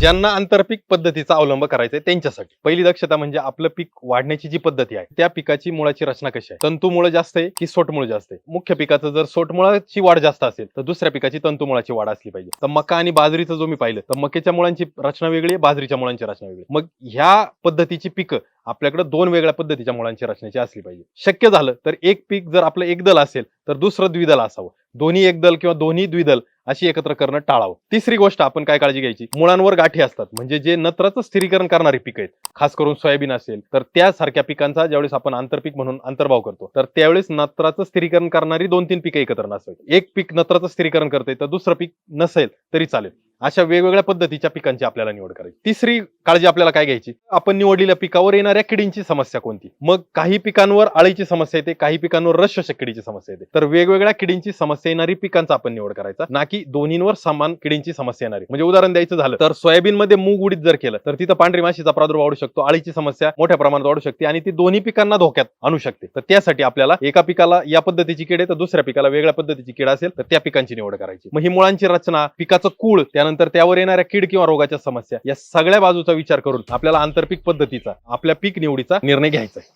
ज्यांना आंतरपीक पद्धतीचा अवलंब करायचा आहे त्यांच्यासाठी पहिली दक्षता म्हणजे आपलं पीक वाढण्याची जी पद्धती आहे त्या पिकाची मुळाची रचना कशी आहे. तंतुमुळ जास्त आहे की सोटमुळ जास्त आहे. मुख्य पिकाचं जर सोटमुळाची वाढ जास्त असेल तर दुसऱ्या पिकाची तंतुमुळाची वाढ असली पाहिजे. तर मका आणि बाजरीचं जो मी पाहिलं तर मक्याच्या मुळांची रचना वेगळी आहे, बाजरीच्या मुळांची रचना वेगळी. मग ह्या पद्धतीची पिकं आपल्याकडे दोन वेगळ्या पद्धतीच्या मुळांची रचनेची असली पाहिजे. शक्य झालं तर एक पीक जर आपलं एकदल असेल तर दुसरं द्विदल असावं. दोन्ही एकदल किंवा दोन्ही द्विदल अशी एकत्र करणं टाळावं. तिसरी गोष्ट आपण काय काळजी घ्यायची, मुळांवर गाठी असतात म्हणजे जे नत्राचं स्थिरीकरण करणारी पिकं आहेत, खास करून सोयाबीन असेल तर त्यासारख्या पिकांचा ज्यावेळेस आपण आंतरपीक म्हणून अंतर्भाव करतो तर त्यावेळेस नत्राचं स्थिरीकरण करणारी 2-3 पिकं एकत्र नसावीत. एक पीक नत्राचं स्थिरीकरण करते तर दुसरं पीक नसेल तरी चालेल. अशा वेगवेगळ्या पद्धतीच्या पिकांची आपल्याला निवड करायची. तिसरी काळजी आपल्याला काय घ्यायची, आपण निवडलेल्या पिकावर येणाऱ्या किडींची समस्या कोणती. मग काही पिकांवर अळीची समस्या येते, काही पिकांवर रसशोषक किडीची समस्या येते. तर वेगवेगळ्या किडींची समस्या येणारी पिकांचा आपण निवड करायचा, ना की दोन्हींवर समान किडींची समस्या येणारी. म्हणजे उदाहरण द्यायचं झालं तर सोयाबीन मध्ये मूग उडीद जर केलं तर तिथं पांढरी माशीचा प्रादुर्भाव वाढू शकतो, अळीची समस्या मोठ्या प्रमाणात वाढू शकते आणि ती दोन्ही पिकांना धोक्यात आणू शकते. तर त्यासाठी आपल्याला एका पिकाला या पद्धतीची कीड आहे तर दुसऱ्या पिकाला वेगळ्या पद्धतीची कीड असेल तर त्या पिकांची निवड करायची. मग ही मुळांची रचना, पिकाचं कूळ, त्यानंतर त्यावर येणाऱ्या कीड किंवा रोगाच्या समस्या या सगळ्या बाजूचा विचार करून आपल्याला आंतरपीक पद्धतीचा आपल्या पीक निवडीचा निर्णय घ्यायचा आहे.